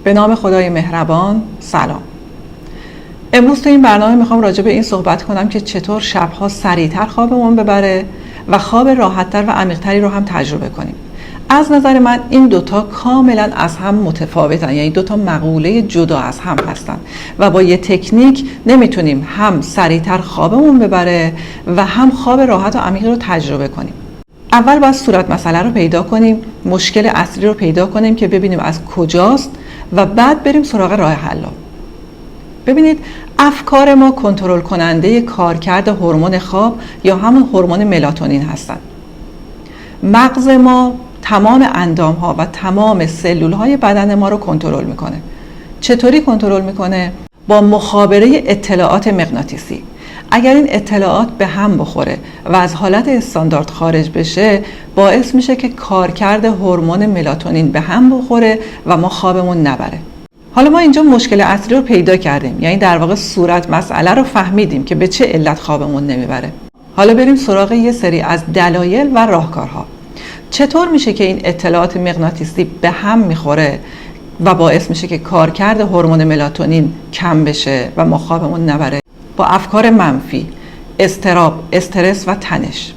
به نام خدای مهربان. سلام. امروز تو این برنامه میخوام راجع به این صحبت کنم که چطور شبها سریعتر خوابمون ببره و خواب راحتتر و عمیقتری رو هم تجربه کنیم. از نظر من این دوتا کاملا از هم متفاوتن، یعنی دوتا مقوله جدا از هم هستن و با یه تکنیک نمیتونیم هم سریعتر خوابمون ببره و هم خواب راحت و عمیقی رو تجربه کنیم. اول باید صورت مسئله رو پیدا کنیم، مشکل اصلی رو پیدا کنیم که ببینیم از کجاست و بعد بریم سراغ راه حل. ببینید، افکار ما کنترل کننده کارکرد هورمون خواب یا همون هورمون ملاتونین هستن. مغز ما تمام اندام‌ها و تمام سلول‌های بدن ما رو کنترل میکنه. چطوری کنترل میکنه؟ با مخابره اطلاعات مغناطیسی. اگر این اطلاعات به هم بخوره و از حالت استاندارد خارج بشه، باعث میشه که کارکرد هورمون ملاتونین به هم بخوره و ما خوابمون نبره. حالا ما اینجا مشکل اصلی رو پیدا کردیم، یعنی در واقع صورت مسئله رو فهمیدیم که به چه علت خوابمون نمیبره. حالا بریم سراغ یه سری از دلایل و راهکارها. چطور میشه که این اطلاعات مغناطیسی به هم میخوره و باعث میشه که کارکرد هورمون ملاتونین کم بشه و ما خوابمون نبره؟ با افکار منفی، اضطراب، استرس و تنش.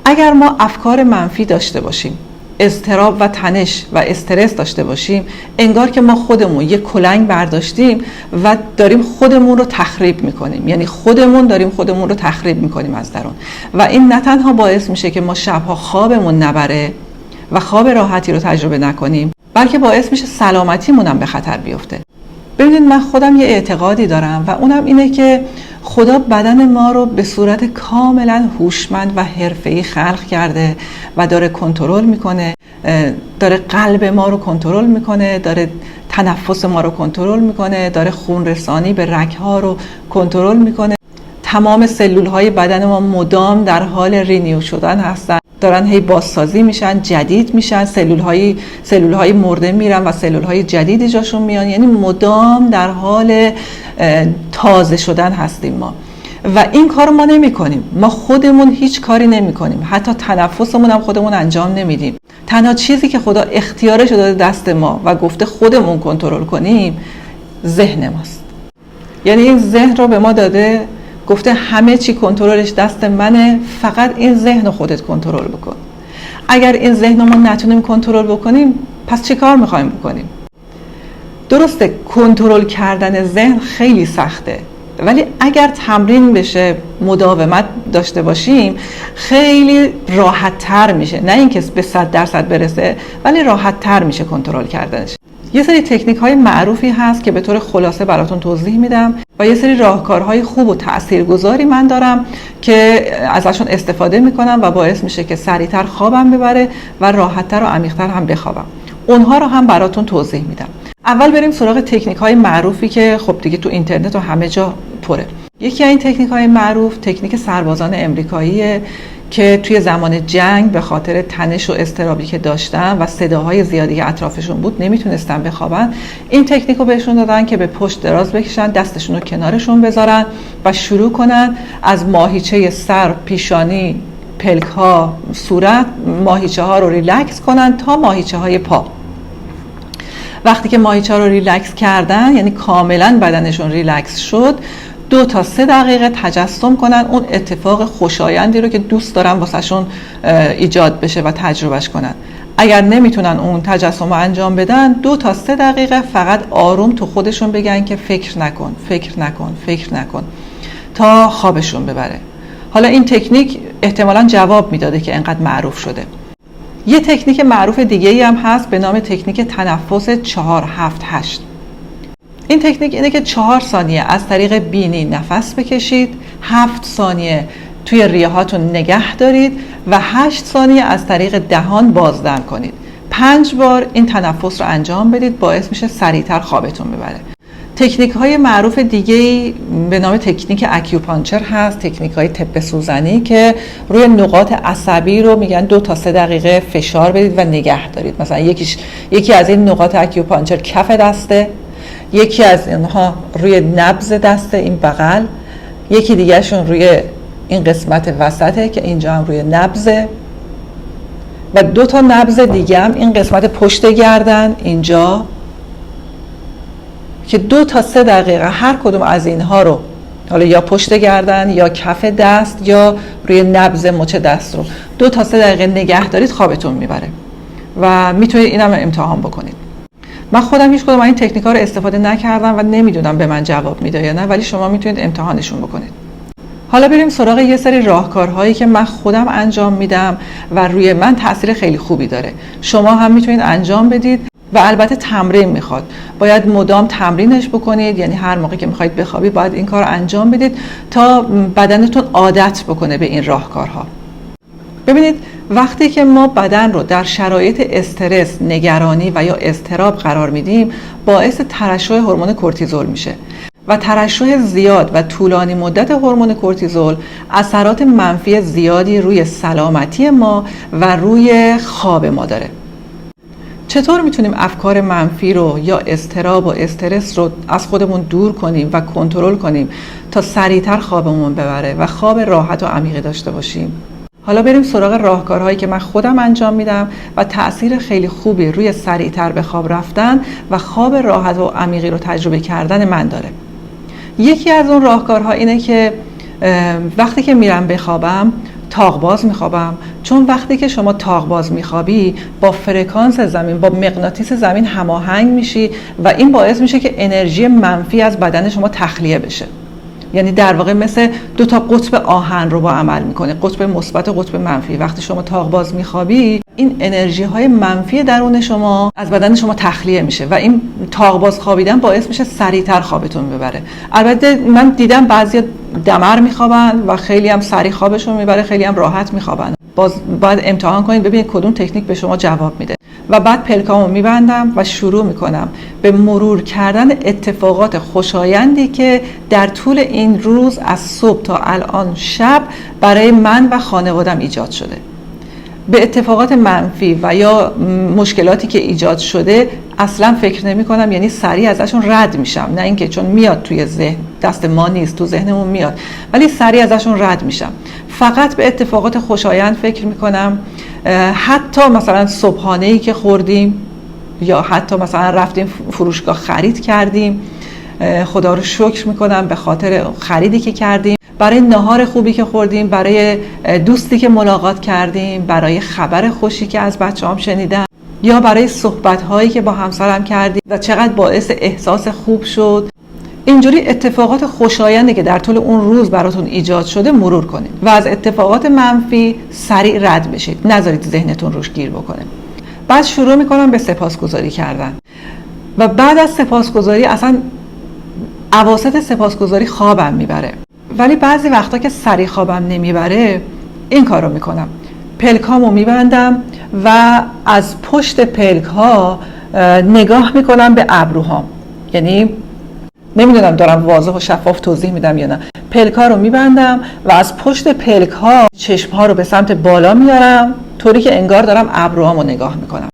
اگر ما افکار منفی داشته باشیم، اضطراب و تنش و استرس داشته باشیم، انگار که ما خودمون یک کلنگ برداشتیم و داریم خودمون رو تخریب میکنیم، یعنی خودمون داریم خودمون رو تخریب میکنیم از درون و این نه تنها باعث میشه که ما شبها خوابمون نبره و خواب راحتی رو تجربه نکنیم، بلکه باعث میشه سلامتیمون هم به خطر بیفته. ببینید، من خودم یه اعتقادی دارم و اونم اینه که خدا بدن ما رو به صورت کاملا هوشمند و حرفه‌ای خلق کرده و داره کنترل میکنه، داره قلب ما رو کنترل میکنه، داره تنفس ما رو کنترل میکنه، داره خون رسانی به رگ‌ها رو کنترل میکنه. تمام سلول‌های بدن ما مدام در حال رینیو شدن هستن، دارن هی بازسازی میشن، جدید میشن، سلول‌های مرده میرن و سلول‌های جدیدی جاشون میان، یعنی مدام در حال تازه شدن هستیم ما. و این کارو ما نمی‌کنیم. ما خودمون هیچ کاری نمی‌کنیم. حتی تنفسمون هم خودمون انجام نمیدیم. تنها چیزی که خدا اختیارش داده دست ما و گفته خودمون کنترل کنیم، ذهن ماست. یعنی این ذهن رو به ما داده، گفته همه چی کنترلش دست منه، فقط این ذهن خودت کنترل بکن. اگر این ذهنمون نتونیم کنترل بکنیم، پس چه کار میخوایم بکنیم؟ درسته کنترل کردن ذهن خیلی سخته، ولی اگر تمرین بشه، مداومت داشته باشیم، خیلی راحت تر میشه. نه اینکه به 100% برسه، ولی راحت تر میشه کنترل کردنش. یه سری تکنیک های معروفی هست که به طور خلاصه براتون توضیح میدم و یه سری راهکارهای خوب و تاثیرگذاری من دارم که ازشون استفاده میکنم و باعث میشه که سریعتر خوابم ببره و راحتتر و عمیقتر هم بخوابم. اونها رو هم براتون توضیح میدم. اول بریم سراغ تکنیک های معروفی که خب دیگه تو اینترنت و همه جا پره. یکی از این تکنیک های معروف تکنیک سربازان امریکاییه که توی زمان جنگ به خاطر تنش و اضطرابی که داشتن و صداهای زیادی که اطرافشون بود نمیتونستن بخوابن، این تکنیک رو بهشون دادن که به پشت دراز بکشن، دستشون رو کنارشون بذارن و شروع کنن از ماهیچه سر، پیشانی، پلک ها، صورت، ماهیچه ها رو ریلکس کنن تا ماهیچه های پا. وقتی که ماهیچه ها رو ریلکس کردن، یعنی کاملا بدنشون ریلکس شد، 2 تا 3 دقیقه تجسم کنن اون اتفاق خوشایندی رو که دوست دارن واسهشون ایجاد بشه و تجربهش کنن. اگر نمیتونن اون تجسم رو انجام بدن، 2 تا 3 دقیقه فقط آروم تو خودشون بگن که فکر نکن، فکر نکن، فکر نکن، تا خوابشون ببره. حالا این تکنیک احتمالاً جواب میداده که اینقدر معروف شده. یه تکنیک معروف دیگه‌ای هم هست به نام تکنیک تنفس 4-7-8. این تکنیک اینه که 4 ثانیه از طریق بینی نفس بکشید، 7 ثانیه توی ریه هاتون نگه دارید و 8 ثانیه از طریق دهان بازدم کنید. 5 بار این تنفس رو انجام بدید، باعث میشه سریعتر خوابتون ببره. تکنیک های معروف دیگه‌ای به نام تکنیک اکیوپانچر هست، تکنیک های طب سوزنی که روی نقاط عصبی رو میگن 2 تا 3 دقیقه فشار بدید و نگه دارید. مثلا یکی از این نقاط اکیوپانچر کف دسته، یکی از اینها روی نبض دست این بغل، یکی دیگهشون روی این قسمت وسطه که اینجا هم روی نبضه، و 2 تا نبض دیگه هم این قسمت پشت گردن اینجا که 2 تا 3 دقیقه هر کدوم از اینها رو، حالا یا پشت گردن یا کف دست یا روی نبض مچ دست رو 2 تا 3 دقیقه نگه دارید، خوابتون میبره و میتونید اینم امتحان بکنید. من خودم هیچ کدوم این تکنیک‌ها رو استفاده نکردم و نمیدونم به من جواب میده یا نه، ولی شما میتونید امتحانشون بکنید. حالا بریم سراغ یه سری راهکارهایی که من خودم انجام میدم و روی من تاثیر خیلی خوبی داره. شما هم میتونید انجام بدید و البته تمرین میخواد. باید مدام تمرینش بکنید، یعنی هر موقع که میخواید بخوابید باید این کار انجام بدید تا بدنتون عادت بکنه به این راهکارها. ببینید وقتی که ما بدن رو در شرایط استرس، نگرانی و یا اضطراب قرار میدیم، باعث ترشح هورمون کورتیزول میشه و ترشح زیاد و طولانی مدت هورمون کورتیزول اثرات منفی زیادی روی سلامتی ما و روی خواب ما داره. چطور میتونیم افکار منفی رو یا اضطراب و استرس رو از خودمون دور کنیم و کنترل کنیم تا سریعتر خوابمون ببره و خواب راحت و عمیقی داشته باشیم؟ حالا بریم سراغ راهکارهایی که من خودم انجام میدم و تأثیر خیلی خوبی روی سریعتر به خواب رفتن و خواب راحت و عمیقی رو تجربه کردن من داره. یکی از اون راهکارها اینه که وقتی که میرم بخوابم تاق باز میخوابم، چون وقتی که شما تاق باز میخوابی با فرکانس زمین، با مغناطیس زمین هماهنگ میشی و این باعث میشه که انرژی منفی از بدن شما تخلیه بشه. یعنی در واقع مثل 2 تا قطب آهن رو با عمل میکنه، قطب مثبت و قطب منفی. وقتی شما تاق باز میخوابی این انرژی های منفی درون شما از بدن شما تخلیه میشه و این تاق باز خوابیدن باعث میشه سریعتر خوابتون ببره. البته من دیدم بعضیا دمر میخوابن و خیلی هم سریع خوابشون میبره، خیلی هم راحت میخوابن. باید امتحان کنید ببینید کدوم تکنیک به شما جواب میده. و بعد پلکامو میبندم و شروع میکنم به مرور کردن اتفاقات خوشایندی که در طول این روز از صبح تا الان شب برای من و خانوادم ایجاد شده. به اتفاقات منفی و یا مشکلاتی که ایجاد شده اصلا فکر نمی کنم، یعنی سریع ازشون رد میشم. نه اینکه چون میاد توی ذهن، دست ما نیست، تو ذهنمون میاد، ولی سریع ازشون رد میشم. فقط به اتفاقات خوشایند فکر میکنم. حتی مثلا صبحانه‌ای که خوردیم یا حتی مثلا رفتیم فروشگاه خرید کردیم، خدا رو شکر میکنم به خاطر خریدی که کردیم، برای نهار خوبی که خوردیم، برای دوستی که ملاقات کردیم، برای خبر خوشی که از بچه‌هام شنیدم یا برای صحبت‌هایی که با همسرم کردیم و چقدر باعث احساس خوب شد. اینجوری اتفاقات خوشایندی که در طول اون روز براتون ایجاد شده مرور کنید و از اتفاقات منفی سریع رد بشید، نذارید ذهنتون روش گیر بکنه. بعد شروع میکنم به سپاسگزاری کردن و بعد از سپاسگزاری اصلا اواسط سپاسگزاری خوابم میبره، ولی بعضی وقتا که سریع خوابم نمیبره این کارو میکنم. پلکامو میبندم و از پشت پلک ها نگاه میکنم به ابروهام. یعنی نمیدونم دارم واضح و شفاف توضیح میدم یا نه. پلک ها رو میبندم و از پشت پلک ها چشم ها رو به سمت بالا میارم، طوری که انگار دارم ابروهامو نگاه میکنم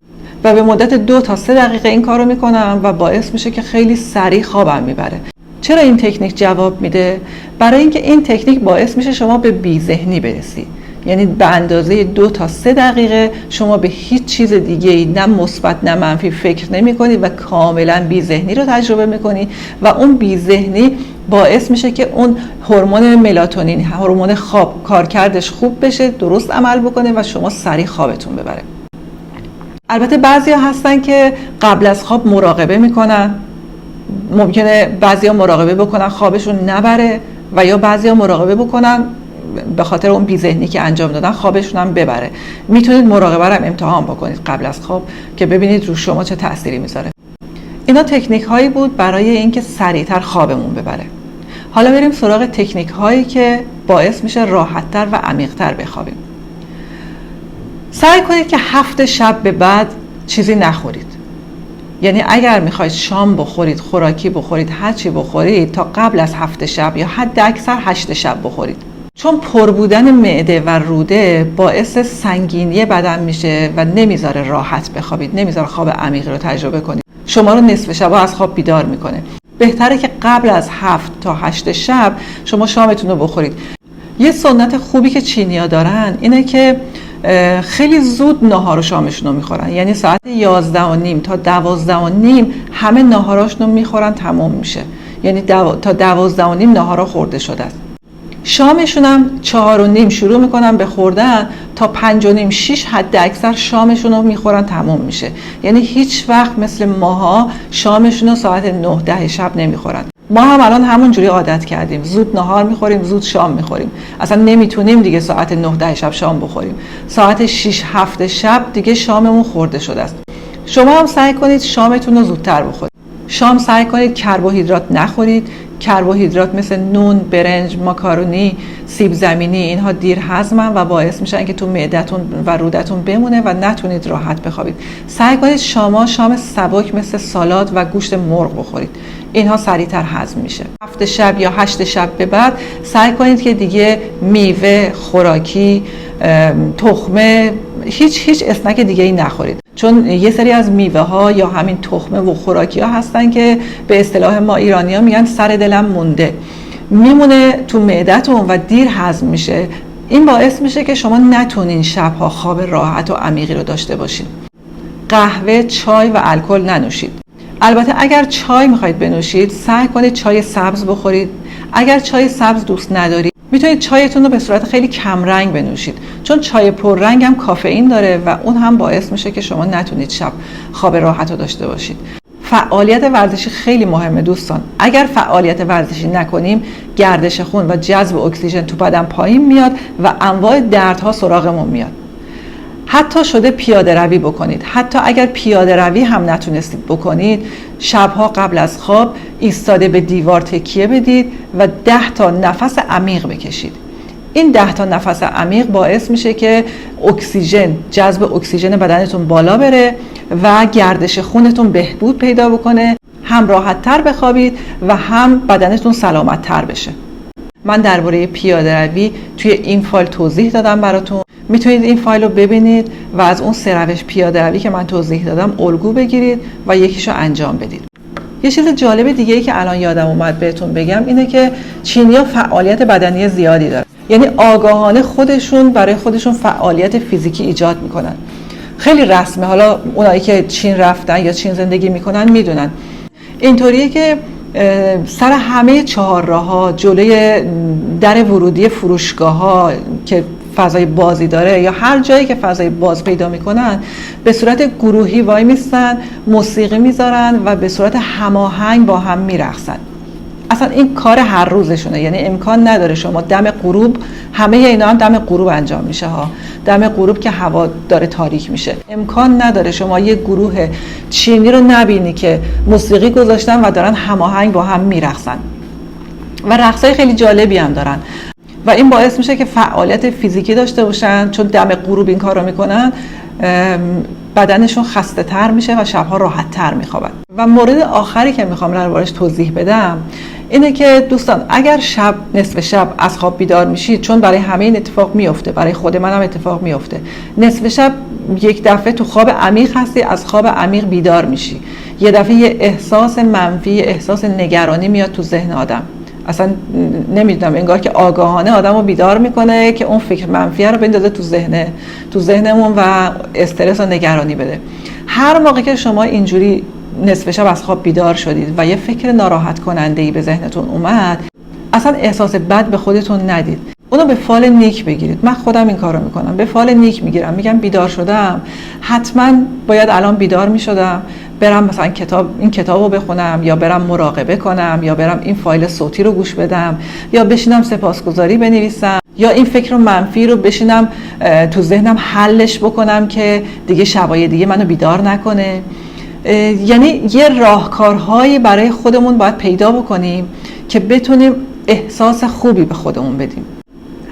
و به مدت 2 تا 3 دقیقه این کارو میکنم و باعث میشه که خیلی سریع خوابم میبره. چرا این تکنیک جواب میده؟ برای اینکه این تکنیک باعث میشه شما به بی‌ذهنی برسی. یعنی به اندازه 2 تا 3 دقیقه شما به هیچ چیز دیگه‌ای، نه مثبت نه منفی، فکر نمی‌کنید و کاملا بی‌ذهنی رو تجربه می‌کنید و اون بی‌ذهنی باعث میشه که اون هورمون ملاتونین، هورمون خواب، کارکردش خوب بشه، درست عمل بکنه و شما سریع خوابتون ببره. البته بعضیا هستن که قبل از خواب مراقبه میکنن. ممکنه بعضیا مراقبه بکنن خوابشون نبره و یا بعضیا مراقبه بکنن به خاطر اون بی‌ذهنی که انجام دادن خوابشون هم ببره. میتونید مراقبه رو هم امتحان بکنید قبل از خواب که ببینید رو شما چه تأثیری میذاره. اینا تکنیک هایی بود برای اینکه سریعتر خوابمون ببره. حالا بریم سراغ تکنیک هایی که باعث میشه راحتتر و عمیق‌تر بخوابیم. سعی کنید که 7 شب به بعد چیزی نخورید. یعنی اگر میخواید شام بخورید، خوراکی بخورید، هر چی بخورید، تا قبل از 7 شب یا حد اکثر 8 شب بخورید. چون پر بودن معده و روده باعث سنگینی بدن میشه و نمیذاره راحت بخوابید، نمیذاره خواب عمیقی رو تجربه کنید. شما رو نصف شبا از خواب بیدار میکنه. بهتره که قبل از 7 تا 8 شب شما شامتون رو بخورید. یه سنت خوبی که چینی‌ها دارن اینه که خیلی زود ناهار و شامشون رو میخورن، یعنی ساعت 11:30 تا 12:30 همه ناهاراشون رو میخورن، تمام میشه، یعنی تا 12:30 ناهارا خورده شده است. شامشون هم 4:30 شروع میکنن به خوردن تا 5:30 6 حد اکثر شامشون رو میخورن، تمام میشه. یعنی هیچ وقت مثل ماها شامشون رو ساعت 9-10 شب نمیخورن. ما هم الان همون جوری عادت کردیم، زود نهار میخوریم، زود شام میخوریم، اصلا نمیتونیم دیگه ساعت 9-10 شب شام بخوریم. ساعت 6-7 شب دیگه شاممون خورده شده است. شما هم سعی کنید شامتون رو زودتر بخورید. شام سعی کنید کربوهیدرات نخورید. کربوهیدرات مثل نون، برنج، ماکارونی، سیب زمینی، اینها دیر هضمن و باعث میشن که تو معدتون و رودتون بمونه و نتونید راحت بخوابید. سعی کنید شام سبک مثل سالاد و گوشت مرغ بخورید، اینها سریعتر هضم میشه. 7 شب یا 8 شب به بعد سعی کنید که دیگه میوه، خوراکی، تخمه، هیچ اسنک دیگه ای نخورید، چون یه سری از میوه ها یا همین تخمه و خوراکی ها هستن که به اصطلاح ما ایرانی ها میگن سر دلم مونده، میمونه تو معدتون و دیر هضم میشه. این باعث میشه که شما نتونین شبها خواب راحت و عمیقی رو داشته باشین. قهوه، چای و الکل ننوشید. البته اگر چای میخواید بنوشید سعی کنید چای سبز بخورید. اگر چای سبز دوست ندارید میتونید چایتون رو به صورت خیلی کم رنگ بنوشید، چون چای پررنگ هم کافئین داره و اون هم باعث میشه که شما نتونید شب خواب راحت رو داشته باشید. فعالیت ورزشی خیلی مهمه دوستان. اگر فعالیت ورزشی نکنیم گردش خون و جذب اکسیژن تو بدن پایین میاد و انواع دردها سراغمون میاد. حتی شده پیاده روی بکنید. حتی اگر پیاده روی هم نتونستید بکنید، شبها قبل از خواب ایستاده به دیوار تکیه بدید و 10 تا نفس عمیق بکشید. این 10 تا نفس عمیق باعث میشه که جذب اکسیژن بدنتون بالا بره و گردش خونتون بهبود پیدا بکنه، هم راحت تر بخوابید و هم بدنتون سلامت تر بشه. من درباره پیاده روی توی این فایل توضیح دادم براتون. میتونید این فایل رو ببینید و از اون 3 روش پیاده روی که من توضیح دادم الگو بگیرید و یکیشو انجام بدید. یه چیز جالب دیگه ای که الان یادم اومد بهتون بگم اینه که چینی‌ها فعالیت بدنی زیادی دارن، یعنی آگاهانه برای خودشون فعالیت فیزیکی ایجاد میکنن. خیلی رسمه، حالا اونایی که چین رفتن یا چین زندگی میکنن میدونن. اینطوریه که سر همه چهارراه‌ها، جلوی در ورودی فروشگاه‌ها که فضای بازی داره یا هر جایی که فضای باز پیدا میکنن، به صورت گروهی وای میستن، موسیقی میذارن و به صورت هماهنگ با هم میرقصن. اصلا این کار هر روزشونه، یعنی امکان نداره شما دم غروب، همه اینا هم دم غروب انجام میشه ها، دم غروب که هوا داره تاریک میشه، امکان نداره شما یه گروه چینی رو نبینی که موسیقی گذاشتن و دارن هماهنگ با هم میرقصن و رقصای خیلی جالبی هم دارن و این باعث میشه که فعالیت فیزیکی داشته باشن، چون دم غروب این کار رو میکنن، بدنشون خسته تر میشه و شبها راحت تر میخوابن. و مورد آخری که میخوام دربارش توضیح بدم اینه که دوستان اگر نصف شب از خواب بیدار میشید، چون برای همه این اتفاق میفته، برای خود منم اتفاق میفته، نصف شب یک دفعه تو خواب عمیق هستی، از خواب عمیق بیدار میشی، یه دفعه یه احساس منفی، احساس نگرانی میاد تو ذهن آدم، اصلا نمیدونم، انگار که آگاهانه آدمو بیدار میکنه که اون فکر منفی رو بندازه تو ذهنمون و استرس و نگرانی بده. هر موقع که شما اینجوری نصف شب از خواب بیدار شدید و یه فکر ناراحت کننده‌ای به ذهنتون اومد، اصلا احساس بد به خودتون ندید، اونو به فال نیک بگیرید. من خودم این کارو میکنم، به فال نیک میگیرم، میگم بیدار شدم، حتما باید الان بیدار میشدم، برم مثلا این کتابو بخونم، یا برم مراقبه کنم، یا برم این فایل صوتی رو گوش بدم، یا بشینم سپاسگزاری بنویسم، یا این فکر منفی رو بشینم تو ذهنم حلش بکنم که دیگه شبای دیگه منو بیدار نکنه. یعنی یه راهکارهایی برای خودمون باید پیدا بکنیم که بتونیم احساس خوبی به خودمون بدیم.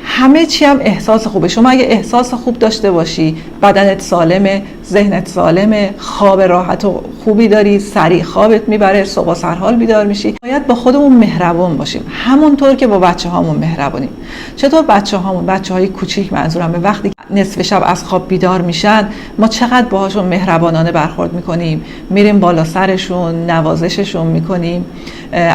همه چی هم احساس خوبه. شما اگه احساس خوب داشته باشی، بدنت سالمه، ذهنت سالمه، خواب راحت و خوبی داری، سریع خوابت میبره، صبح سرحال بیدار میشی. باید با خودمون مهربون باشیم، همونطور که با بچه‌هامون مهربونیم. چطور بچه‌های کوچیک، منظورم به وقتی نصف شب از خواب بیدار میشن، ما چقدر باهاشون مهربانانه برخورد میکنیم، میریم بالا سرشون، نوازششون میکنیم.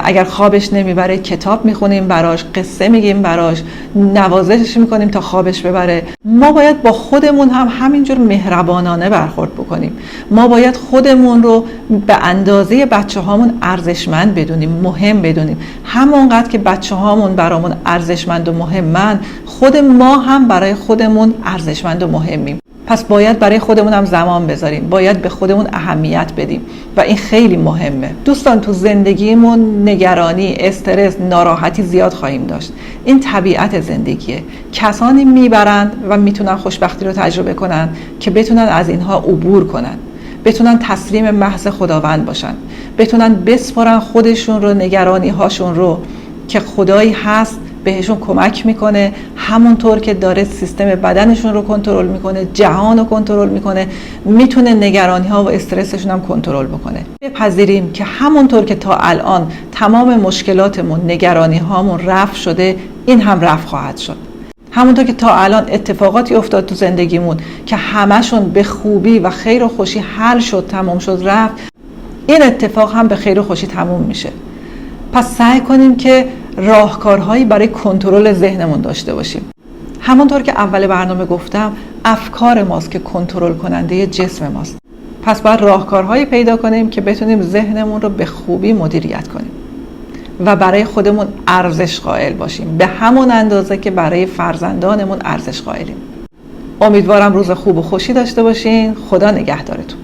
اگر خوابش نمیبره کتاب میخونیم براش، قصه میگیم براش، نوازشش میکنیم تا خوابش ببره. ما باید با خودمون هم همینجور مهربانانه برخورد بکنیم. ما باید خودمون رو به اندازه بچه هامون ارزشمند بدونیم، مهم بدونیم. همونقدر که بچه هامون برامون ارزشمند و مهمن، خود ما هم برای خودمون ارزشمند و مهمیم. پس باید برای خودمون هم زمان بذاریم، باید به خودمون اهمیت بدیم و این خیلی مهمه. دوستان، تو زندگیمون نگرانی، استرس، ناراحتی زیاد خواهیم داشت. این طبیعت زندگیه. کسانی میبرند و میتونن خوشبختی رو تجربه کنن که بتونن از اینها عبور کنن، بتونن تسلیم محض خداوند باشن، بتونن بسپارن خودشون رو، نگرانی هاشون رو که خدایی هست بهشون کمک میکنه، همونطور که داره سیستم بدنشون رو کنترل میکنه، جهان رو کنترل میکنه، میتونه نگرانی ها و استرسشون هم کنترل بکنه. بپذیریم که همونطور که تا الان تمام مشکلاتمون، نگرانی هامون رفع شده، این هم رفع خواهد شد. همونطور که تا الان اتفاقاتی افتاد تو زندگیمون که همشون به خوبی و خیر و خوشی حل شد، تمام شد، رفت، این اتفاق هم به خیر و خوشی تموم میشه. پس سعی کنیم که راهکارهایی برای کنترل ذهنمون داشته باشیم. همونطور که اول برنامه گفتم، افکار ماست که کنترل کننده جسم ماست. پس باید راهکارهایی پیدا کنیم که بتونیم ذهنمون رو به خوبی مدیریت کنیم و برای خودمون ارزش قائل باشیم، به همون اندازه که برای فرزندانمون ارزش قائلیم. امیدوارم روز خوب و خوشی داشته باشین. خدا نگهدارتون.